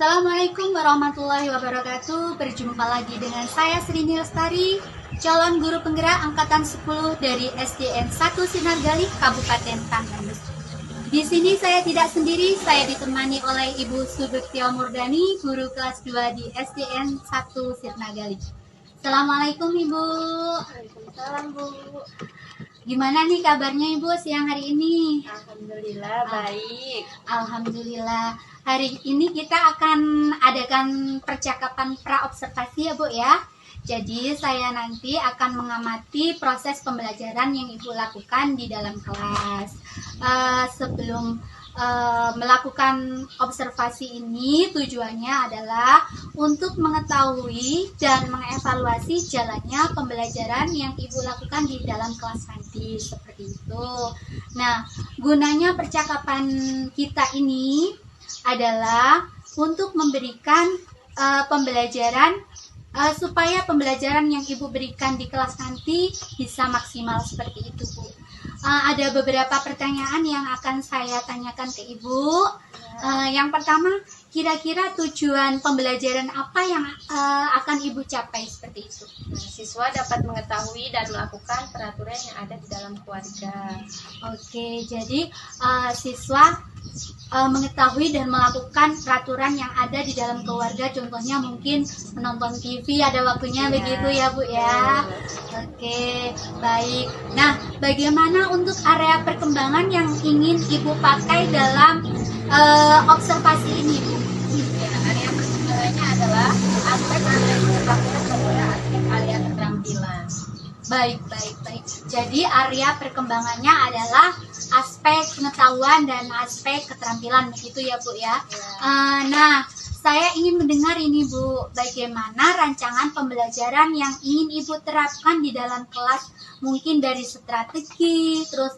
Assalamualaikum warahmatullahi wabarakatuh. Berjumpa lagi dengan saya Srini Lestari, calon guru penggerak angkatan 10 dari SDN 1 Sinargali, Kabupaten Tangerang. Di sini saya tidak sendiri, saya ditemani oleh Ibu Subektia Murdani, guru kelas 2 di SDN 1 Sinargali. Assalamualaikum Ibu. Waalaikumsalam Bu. Gimana nih kabarnya Ibu siang hari ini? Alhamdulillah baik. Alhamdulillah. Hari ini kita akan adakan percakapan pra-observasi ya Bu ya. Jadi saya nanti akan mengamati proses pembelajaran yang Ibu lakukan di dalam kelas. Sebelum melakukan observasi ini, tujuannya adalah untuk mengetahui dan mengevaluasi jalannya pembelajaran yang Ibu lakukan di dalam kelas nanti, seperti itu. Nah, gunanya percakapan kita ini adalah untuk memberikan pembelajaran supaya pembelajaran yang Ibu berikan di kelas nanti bisa maksimal, seperti itu Bu. Ada beberapa pertanyaan yang akan saya tanyakan ke Ibu. Yang pertama, kira-kira tujuan pembelajaran apa yang akan Ibu capai, seperti itu? Siswa dapat mengetahui dan melakukan peraturan yang ada di dalam keluarga. Oke, jadi siswa mengetahui dan melakukan peraturan yang ada di dalam keluarga, contohnya mungkin menonton TV ada waktunya, begitu ya Bu ya. Oke, baik. Nah, bagaimana untuk area perkembangan yang ingin Ibu pakai dalam observasi ini Bu? Ya, area perkembangannya adalah aspek area keterampilan. Baik. Jadi area perkembangannya adalah aspek pengetahuan dan aspek keterampilan, begitu ya Bu ya. Nah, saya ingin mendengar ini Bu, bagaimana rancangan pembelajaran yang ingin Ibu terapkan di dalam kelas, mungkin dari strategi, terus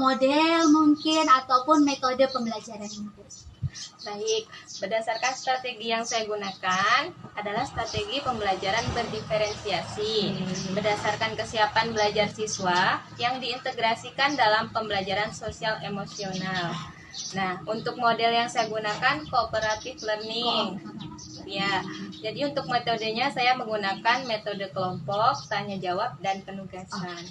model mungkin, ataupun metode pembelajaran ini Bu. Baik, berdasarkan strategi yang saya gunakan adalah strategi pembelajaran berdiferensiasi berdasarkan kesiapan belajar siswa yang diintegrasikan dalam pembelajaran sosial emosional. Nah, untuk model yang saya gunakan cooperative learning. Ya, jadi untuk metodenya saya menggunakan metode kelompok, tanya jawab, dan penugasan.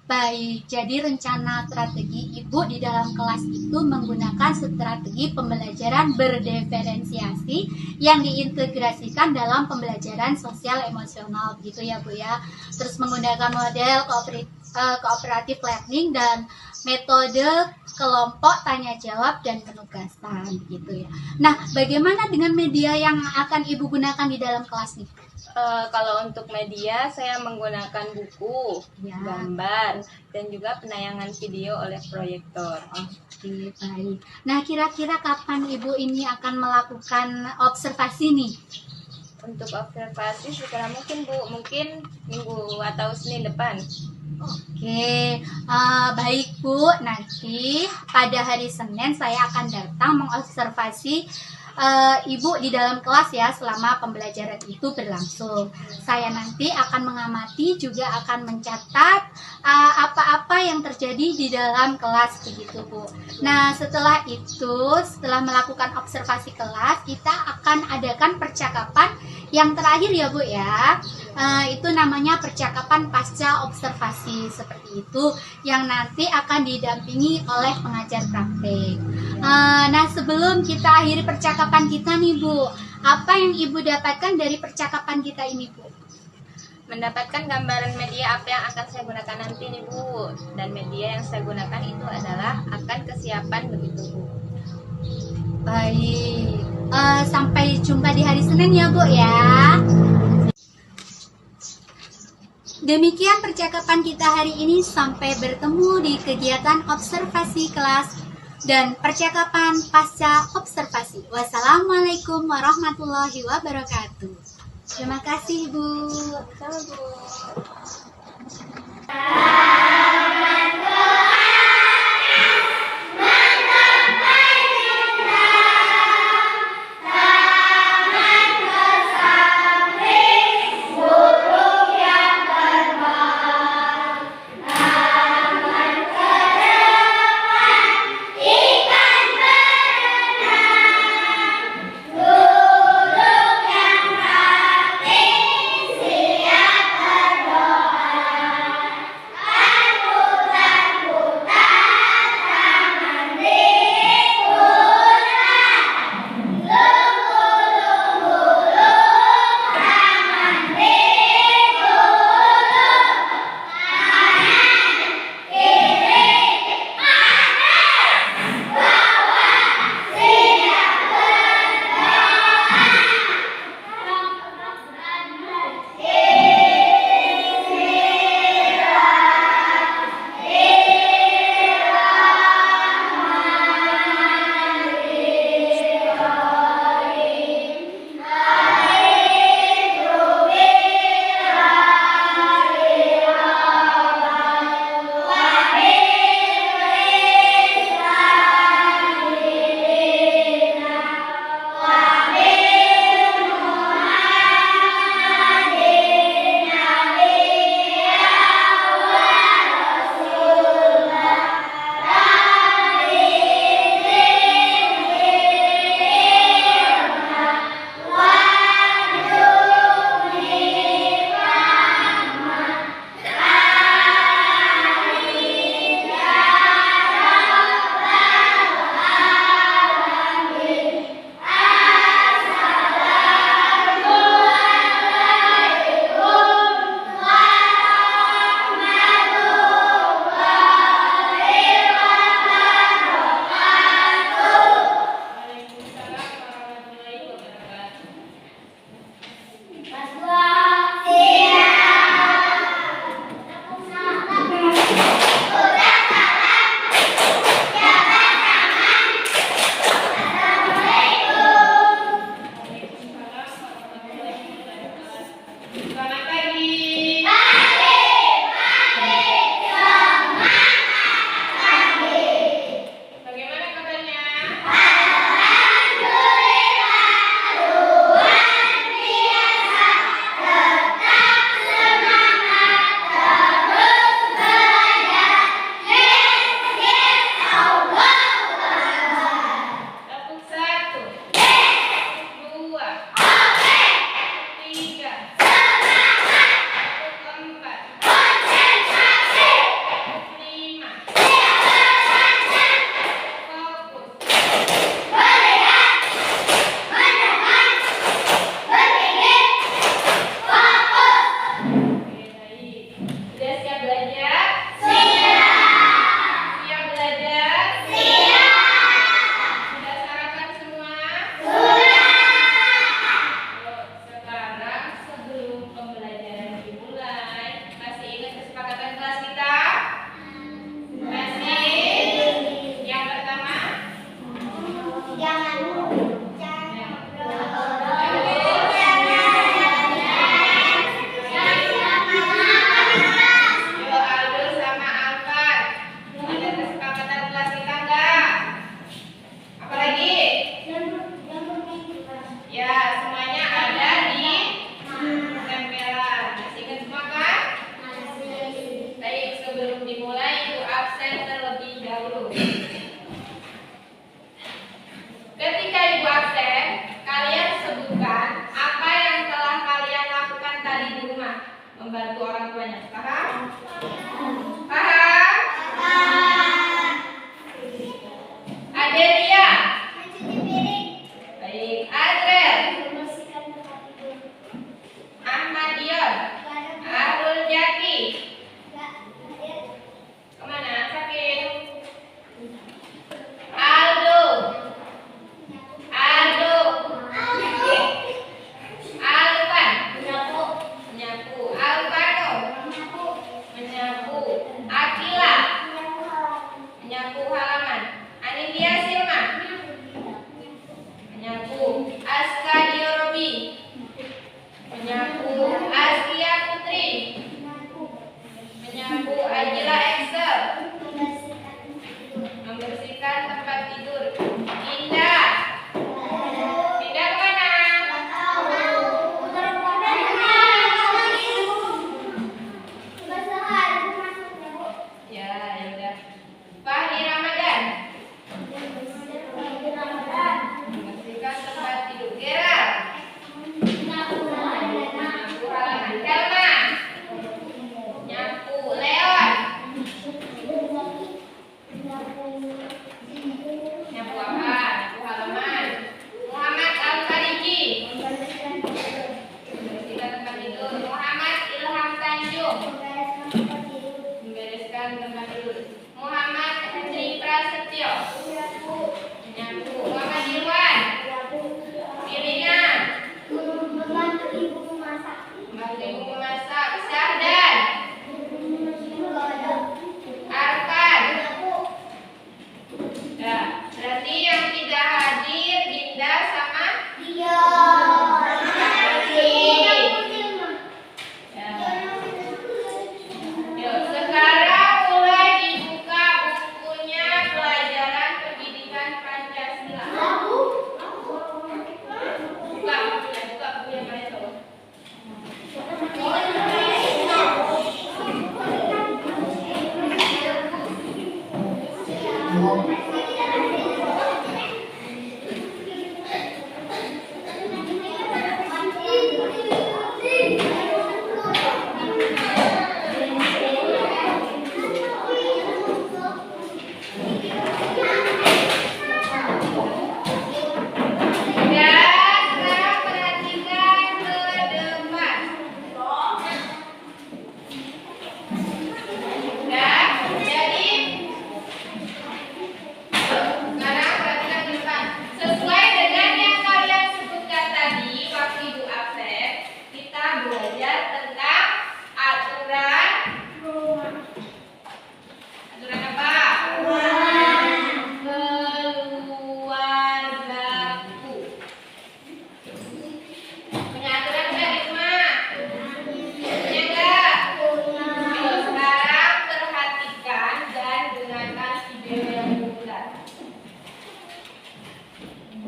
Baik, jadi rencana strategi Ibu di dalam kelas itu menggunakan strategi pembelajaran berdiferensiasi yang diintegrasikan dalam pembelajaran sosial emosional, gitu ya Bu ya. Terus menggunakan model cooperative learning dan metode kelompok, tanya jawab, dan penugasan, gitu ya. Nah, bagaimana dengan media yang akan Ibu gunakan di dalam kelas nih? Kalau untuk media saya menggunakan buku, gambar, dan juga penayangan video oleh proyektor. Oke, baik. Nah, kira-kira kapan Ibu ini akan melakukan observasi nih? Untuk observasi segera mungkin Bu, mungkin minggu atau Senin depan. Oke, baik Bu. Nanti pada hari Senin saya akan datang mengobservasi Ibu di dalam kelas ya, selama pembelajaran itu berlangsung. Saya nanti akan mengamati, juga akan mencatat apa-apa yang terjadi di dalam kelas, begitu Bu. Nah, setelah itu, setelah melakukan observasi kelas, kita akan adakan percakapan yang terakhir ya Bu ya. Itu namanya percakapan pasca observasi, seperti itu, yang nanti akan didampingi oleh pengajar praktek. Nah, sebelum kita akhiri percakapan kita nih Bu, apa yang Ibu dapatkan dari percakapan kita ini Bu? Mendapatkan gambaran media apa yang akan saya gunakan nanti nih Bu. Dan media yang saya gunakan itu adalah akan kesiapan, begitu Bu. Baik, sampai jumpa di hari Senin ya Bu ya. Demikian percakapan kita hari ini, sampai bertemu di kegiatan observasi kelas dan percakapan pasca observasi. Wassalamualaikum warahmatullahi wabarakatuh. Terima kasih Bu. Sama Bu.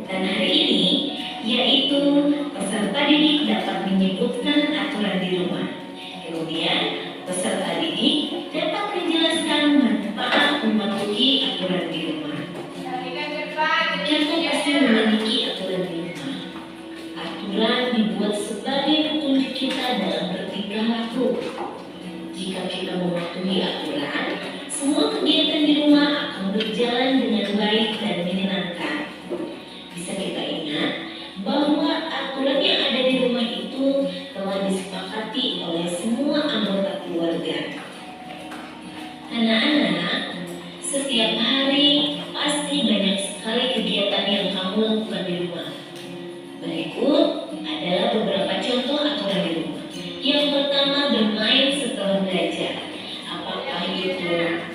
Dan hari ini yaitu peserta didik dapat menyebutkan aturan di rumah. Kemudian peserta didik dapat menjelaskan manfaat mematuhi aturan di rumah. Kita pasti memiliki aturan di rumah. Aturan dibuat sebagai petunjuk kita dalam bertingkah laku. Jika kita mematuhi aturan, semua kegiatan di rumah akan berjalan dengan baik dan menyenangkan. Bisa kita ingat bahwa aturan yang ada di rumah itu telah disepakati oleh semua anggota keluarga. Anak-anak, setiap hari pasti banyak sekali kegiatan yang kamu lakukan di rumah. Berikut adalah beberapa contoh aturan di rumah. Yang pertama, bermain setelah belajar. Apakah itu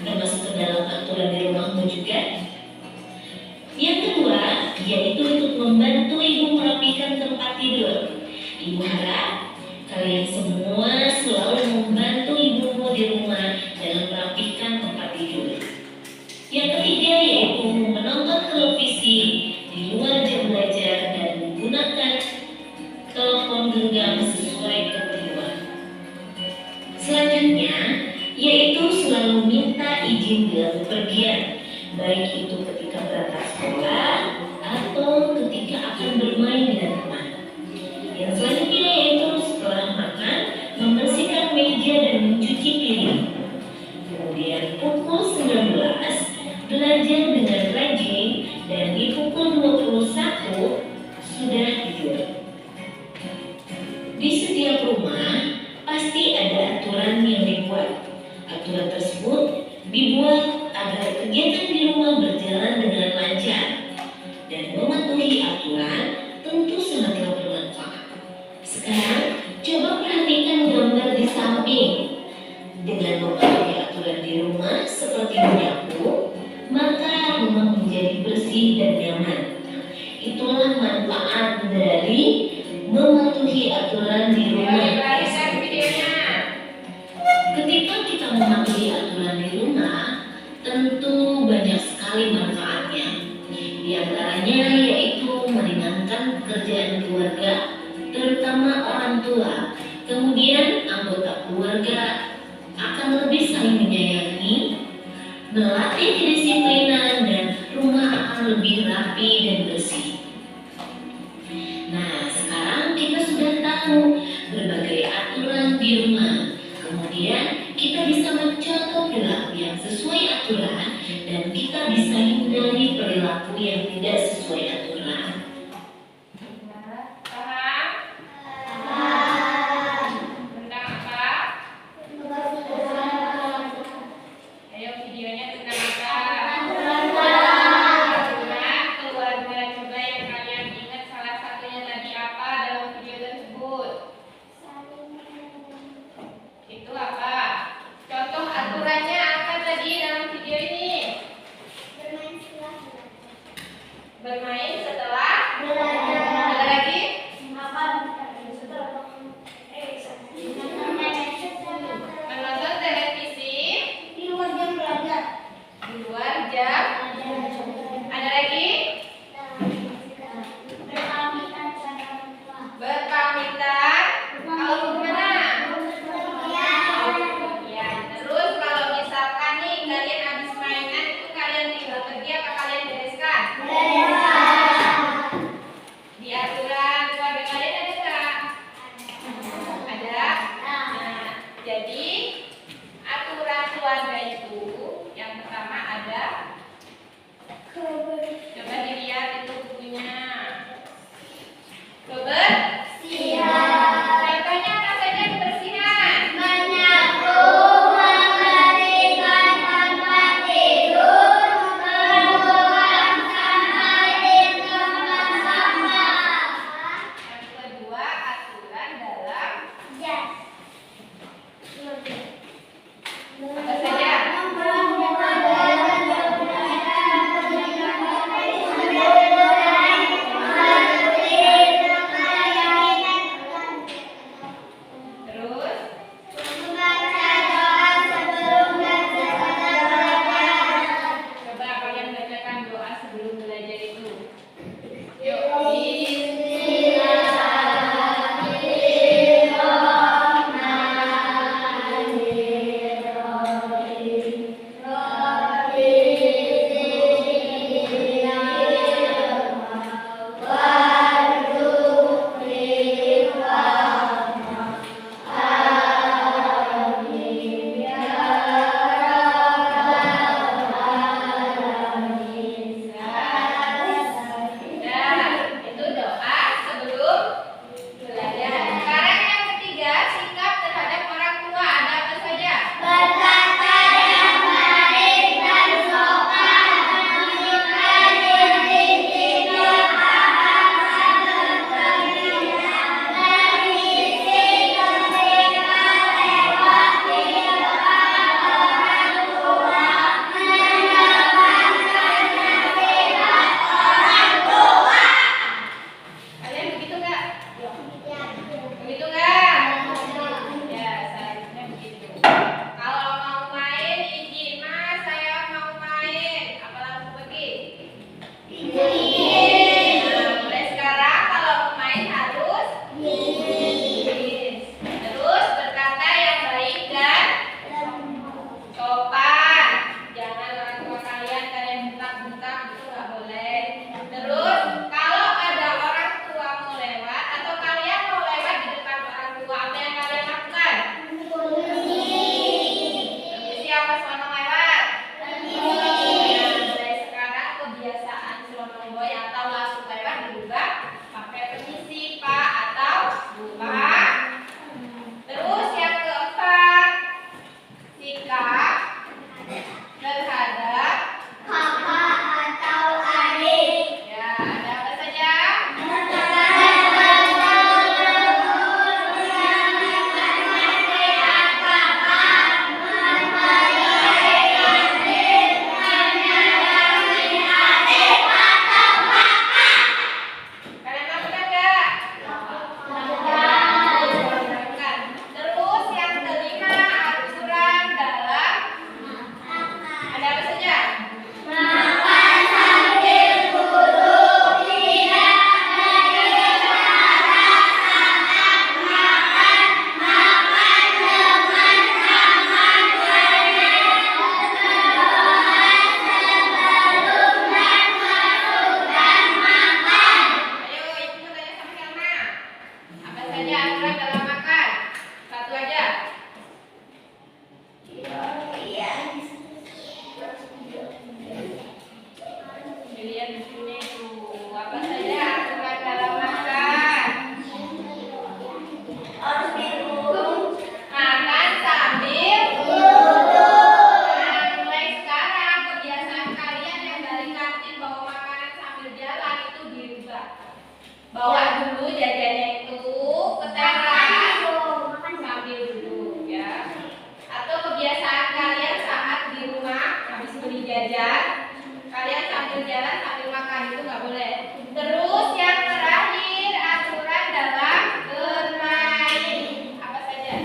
termasuk ke dalam aturan di rumahmu juga? Yang kedua, yaitu untuk membantu ibu merapikan tempat tidur. Ibu harap kalian semua selalu membantu ibumu di rumah dalam merapikan tempat tidur. Yang ketiga, yaitu menonton televisi di luar jam belajar dan menggunakan telepon genggam sesuai keperluan. Selanjutnya, yaitu selalu minta izin dalam bepergian, baik itu ketika berangkat sekolah atau ketika akan bermain dengan teman. Yang selanjutnya yaitu setelah makan, membersihkan meja dan mencuci piring. Kemudian pukul 19, belajar dengan rajin, dan di pukul 21 sudah tidur. Di setiap rumah pasti ada aturan yang dibuat. Aturan tersebut dibuat agar kegiatan di rumah berjalan dengan lancar, dan mematuhi aturan tentu sangatlah bermanfaat. Sekarang coba perhatikan gambar di samping. Dengan mematuhi aturan di rumah seperti punyaku, maka rumah menjadi bersih dan nyaman. Itulah manfaat dari mematuhi aturan di rumah. Ketika kita mematuhi aturan di rumah, tentu banyak sekali manfaatnya. Di antaranya yaitu meringankan pekerjaan keluarga, terutama orang tua. Kemudian anggota keluarga akan lebih saling menyayangi, melatih kedisiplinan, dan rumah akan lebih rapi dan bersih. Nah, sekarang kita sudah tahu berbagai aturan di rumah. Kemudian kita bisa mencontoh perilaku yang sesuai aturan, dan kita bisa hindari perilaku yang tidak sesuai aturan. Paham? Tentang apa? Ayo videonya tentang apa? Aturan keluarga. Coba yang kalian ingat salah satunya tadi apa dalam video tersebut? Itu apa? Contoh aturannya apa tadi dalam video ini? Bermain setelah Itu doa sebelum belajar. Sekarang yang ketiga, sikap terhadap orang tua ada apa saja? Kalian begitu nggak? Begitu nggak? Ya, seharusnya begitu. Kalau mau main, izin mas, saya mau main. Apa langsung pergi? Nah, mulai sekarang kalau mau main harus izin. Terus berkata yang baik dan sopan. Jangan orang tua kalian bentak-bentak itu nggak boleh. Terus kalau ada orang tua mau lewat atau kalian mau lewat di depan orang tua, apa yang kalian lakukan? Permisi apa selamat lewat? Nah, mulai sekarang kebiasaan selamat boy atau langsung lewat dirubah pakai permisi pak atau bu pak. Terus yang keempat, sikap terhadap ya ada apa saja? Kalian lakukan nggak? Lakukan. Terus yang kelima, aturan dalam ada apa saja? Ayo, ibu tanya sama-sama. Apa saja aturan dalam makan? Satu aja. Dilihat di sini tuh. Apa saja aturan dalam makan? Makan sambil Nah, mulai sekarang kebiasaan kalian yang dari kantin bawa makanan sambil jalan itu dirubah. Bawa dulu jajannya itu ke teras sambil duduk ya. Atau kebiasaan kalian saat di rumah habis beli jajan, kalian sambil jalan sambil makan itu nggak boleh. Terus yang terakhir aturan dalam bermain apa saja?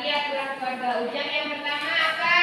Tadi aturan keluarga Ujang yang pertama apa?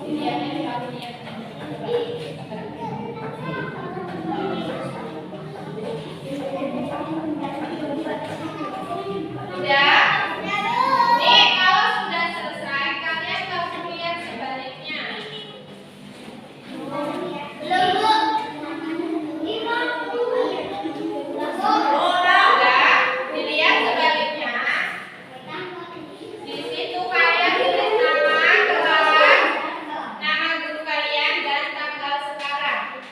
Nih, kalau sudah selesai, kalian langsung lihat sebaliknya. Udah, dilihat sebaliknya. Di situ kalian tulis nama kelas, nama guru kalian, dan tanggal sekarang.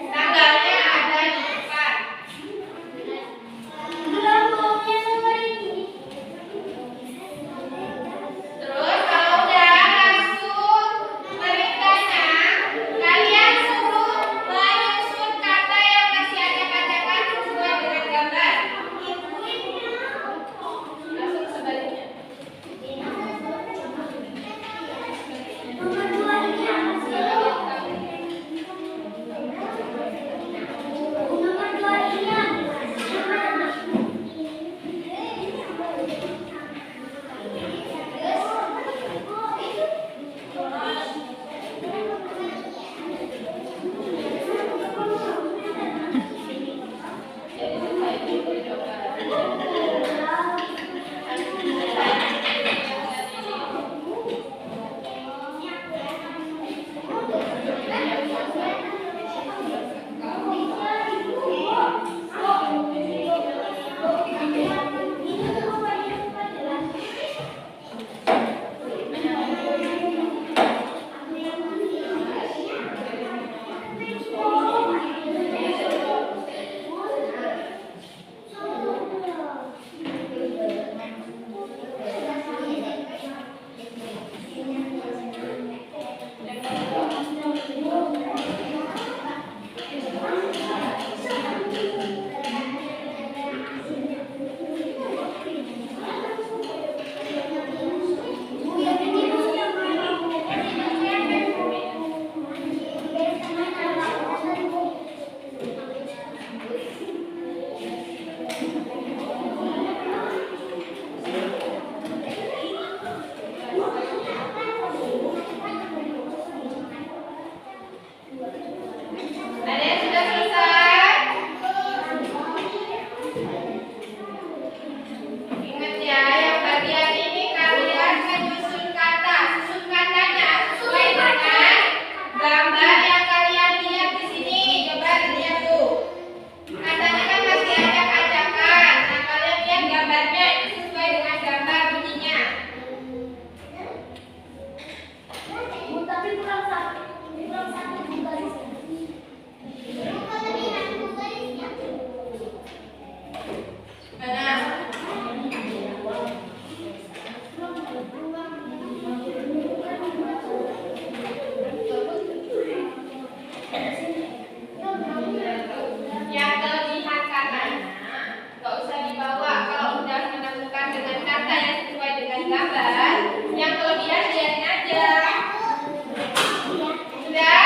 Tanggalnya ada di depan. Terus kalau udah langsung berikutnya, kalian suruh menyusun kata yang masih acak-acakan sesuai dengan gambar. Langsung sebaliknya. Ada yang sudah selesai? Ingat ya, yang bagian ini kalian menyusun kata. Susun katanya sesuai dengan gambar yang kalian lihat di sini. Coba lihat tuh. Katanya kan masih acak-acakan. Nah, kalian lihat gambarnya itu sesuai dengan gambar bunyinya. Yang kelebihan katanya nggak usah dibawa. Kalau udah menemukan dengan kata yang sesuai dengan gambar, yang kelebihan lihatin aja. Sudah?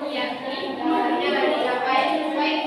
Ya, ini gambarnya lagi apa sesuai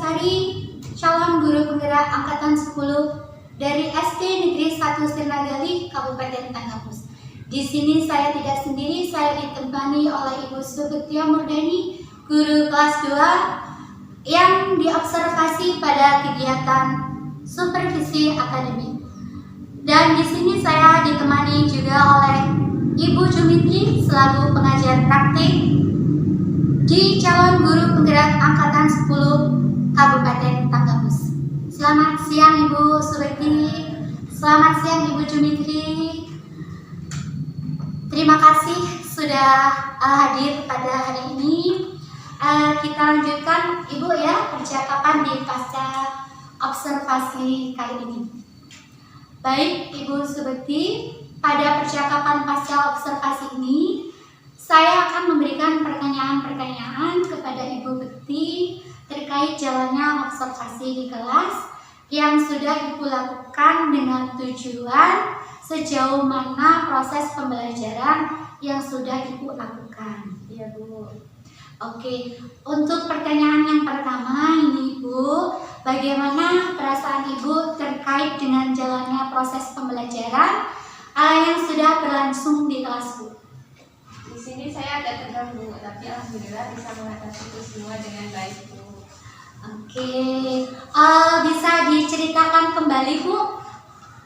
Lestari, calon guru penggerak angkatan 10 dari SD Negeri 1 Sirnagali, Kabupaten Tanggamus. Di sini saya tidak sendiri, saya ditemani oleh Ibu Subetia Murdani, guru kelas 2 yang diobservasi pada kegiatan supervisi akademik. Dan di sini saya ditemani juga oleh Ibu Jumitri selaku pengajar praktik di calon guru penggerak angkatan 10 Kabupaten Tanggamus. Selamat siang Ibu Subekti, selamat siang Ibu Jumitri. Terima kasih sudah hadir pada hari ini. Kita lanjutkan Ibu ya percakapan di pasca observasi kali ini. Baik Ibu Subekti, pada percakapan pasca observasi ini saya akan memberikan pertanyaan-pertanyaan kepada Ibu Bekti terkait jalannya observasi di kelas yang sudah Ibu lakukan dengan tujuan sejauh mana proses pembelajaran yang sudah Ibu lakukan. Iya Bu. Oke, untuk pertanyaan yang pertama ini Ibu, bagaimana perasaan Ibu terkait dengan jalannya proses pembelajaran yang sudah berlangsung di kelas Bu? Di sini saya agak tegang Bu, tapi alhamdulillah bisa mengatasi itu semua dengan baik Bu. Oke, bisa diceritakan kembali Bu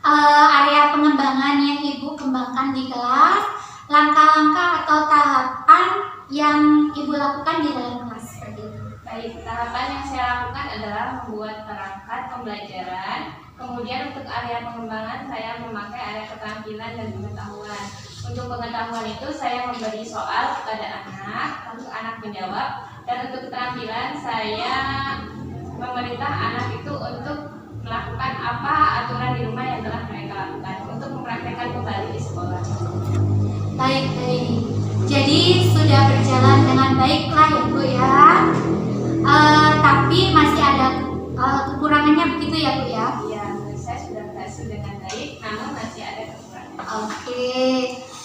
area pengembangan yang Ibu kembangkan di kelas, langkah-langkah atau tahapan yang Ibu lakukan di dalam kelas seperti itu. Baik, tahapan yang saya lakukan adalah membuat perangkat pembelajaran. Kemudian untuk area pengembangan saya memakai area keterampilan dan pengetahuan. Untuk pengetahuan itu saya memberi soal kepada anak, lalu anak menjawab. Dan untuk keterampilan saya memerintah anak itu untuk melakukan apa aturan di rumah yang telah mereka lakukan untuk mempraktekkan kembali di sekolah. Baik. Jadi sudah berjalan dengan baik lah ya Bu ya. Tapi masih ada kekurangannya begitu ya Bu ya? Iya, saya sudah berhasil dengan baik, namun masih ada kekurangan. Oke.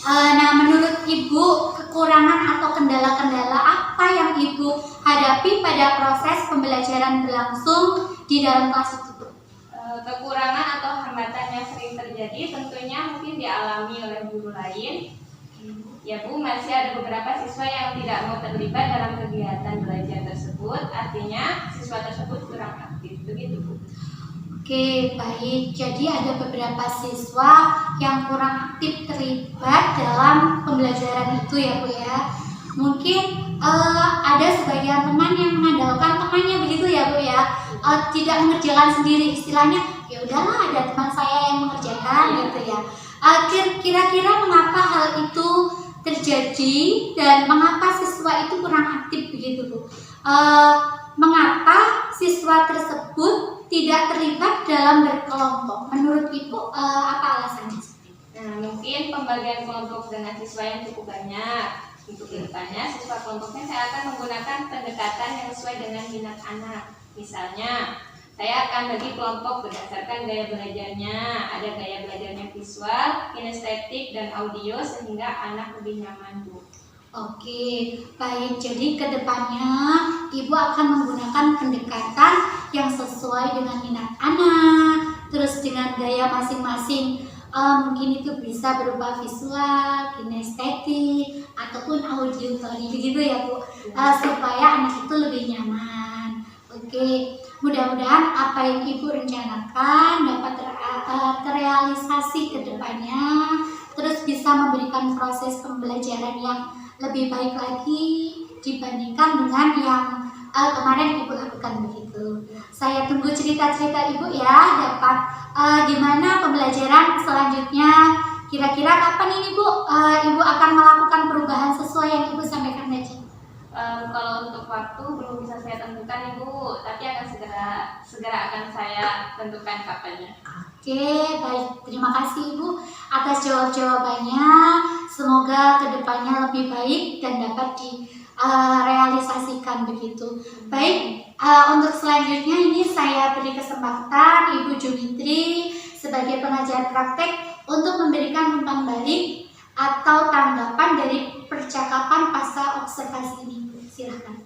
Nah, menurut Ibu kekurangan atau kendala-kendala apa yang Ibu hadapi pada proses pembelajaran berlangsung di dalam kelas itu Bu? Kekurangan atau hambatan yang sering terjadi tentunya mungkin dialami oleh guru lain. Ya Bu, masih ada beberapa siswa yang tidak mau terlibat dalam kegiatan belajar tersebut, artinya siswa tersebut kurang aktif, begitu Bu. Oke, baik. Jadi ada beberapa siswa yang kurang aktif terlibat dalam pembelajaran itu ya Bu ya. Mungkin ada sebagian teman yang mengandalkan temannya begitu ya Bu ya. Tidak mengerjakan sendiri, istilahnya ya udahlah ada teman saya yang mengerjakan gitu ya. Kira-kira mengapa hal itu terjadi dan mengapa siswa itu kurang aktif begitu Bu? Mengapa siswa tersebut tidak terlibat dalam berkelompok? Menurut Ibu apa alasannya? Nah, mungkin pembagian kelompok dengan siswa yang cukup banyak. Untuk kedepannya, siswa kelompoknya saya akan menggunakan pendekatan yang sesuai dengan minat anak. Misalnya, saya akan bagi kelompok berdasarkan gaya belajarnya. Ada gaya belajarnya visual, kinestetik, dan audio sehingga anak lebih nyaman Bu. Oke, baik. Jadi kedepannya Ibu akan menggunakan pendekatan yang sesuai dengan minat anak, terus dengan gaya masing-masing. Mungkin itu bisa berupa visual, kinestetik, ataupun audio tadi begitu ya Bu, supaya anak itu lebih nyaman. Oke, mudah-mudahan apa yang Ibu rencanakan dapat terrealisasi ke depannya, terus bisa memberikan proses pembelajaran yang lebih baik lagi dibandingkan dengan yang kemarin Ibu lakukan begitu. Saya tunggu cerita-cerita Ibu ya, dapat gimana pembelajaran selanjutnya. Kira-kira kapan ini Bu Ibu akan melakukan perubahan sesuai yang Ibu sampaikan tadi? Kalau untuk waktu belum bisa saya tentukan Ibu, tapi akan segera akan saya tentukan kapannya. Oke, baik. Terima kasih Ibu atas jawabannya. Semoga kedepannya lebih baik dan dapat direalisasikan begitu. Baik, untuk selanjutnya ini saya beri kesempatan Ibu Jumitri sebagai pengajar praktek untuk memberikan umpan balik atau tanggapan dari percakapan pasca observasi ini. Silakan.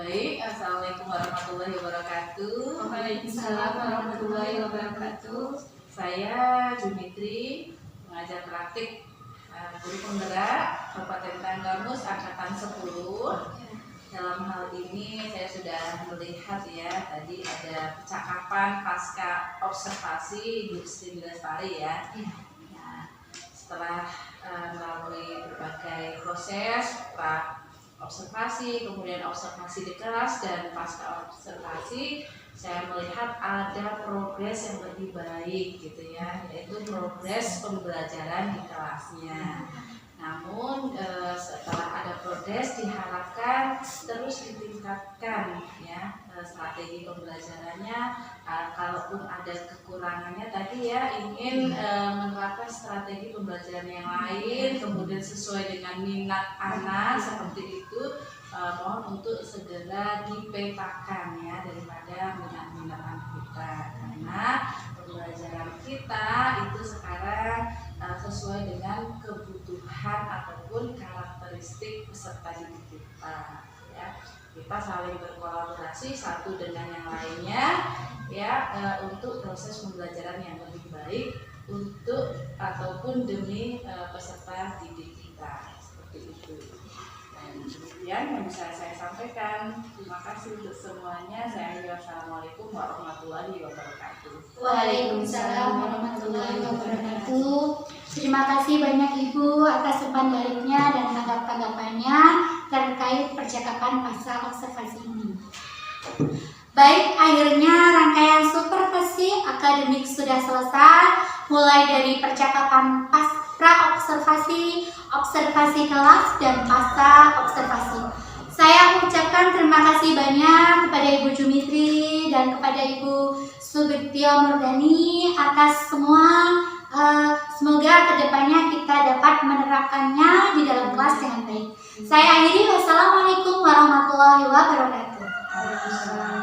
Baik, Assalamualaikum warahmatullahi wabarakatuh. Waalaikumsalam warahmatullahi wabarakatuh. Saya Junitri, pengajar praktik guru penggerak Kabupaten Tanggamus Angkatan 10. Dalam hal ini saya sudah melihat ya, tadi ada percakapan pasca observasi di Sri Lestari ya. Nah, setelah melalui berbagai proses observasi, kemudian observasi di kelas dan pasca observasi, saya melihat ada progres yang lebih baik gitu ya, yaitu progres pembelajaran di kelasnya. Namun setelah ada progres diharapkan terus ditingkatkan ya strategi pembelajarannya. Kalaupun ada kekurangannya tadi ya, ingin menerapkan strategi pembelajaran yang lain, kemudian sesuai dengan minat anak seperti itu, mohon untuk segera dipetakan ya, daripada minat-minat anak kita, karena pembelajaran kita itu sekarang sesuai dengan kebutuhan ataupun karakteristik peserta didik kita ya. Kita saling berkolaborasi satu dengan yang lainnya ya, untuk proses pembelajaran yang lebih baik untuk ataupun demi peserta didik kita, seperti itu. Dan kemudian yang bisa saya sampaikan, terima kasih untuk semuanya. Saya Assalamualaikum warahmatullahi wabarakatuh. Waalaikumsalam warahmatullahi wabarakatuh. Terima kasih banyak Ibu atas umpan baliknya dan tanggapan-tanggapannya terkait percakapan pasca observasi ini. Baik, akhirnya rangkaian supervisi akademik sudah selesai, mulai dari percakapan pra observasi, observasi kelas, dan pasca observasi. Saya mengucapkan terima kasih banyak kepada Ibu Jumitri dan kepada Ibu Subitio Murdani atas semua. Semoga kedepannya kita dapat menerapkannya di dalam kelas dengan baik. Saya akhiri, wassalamualaikum warahmatullahi wabarakatuh.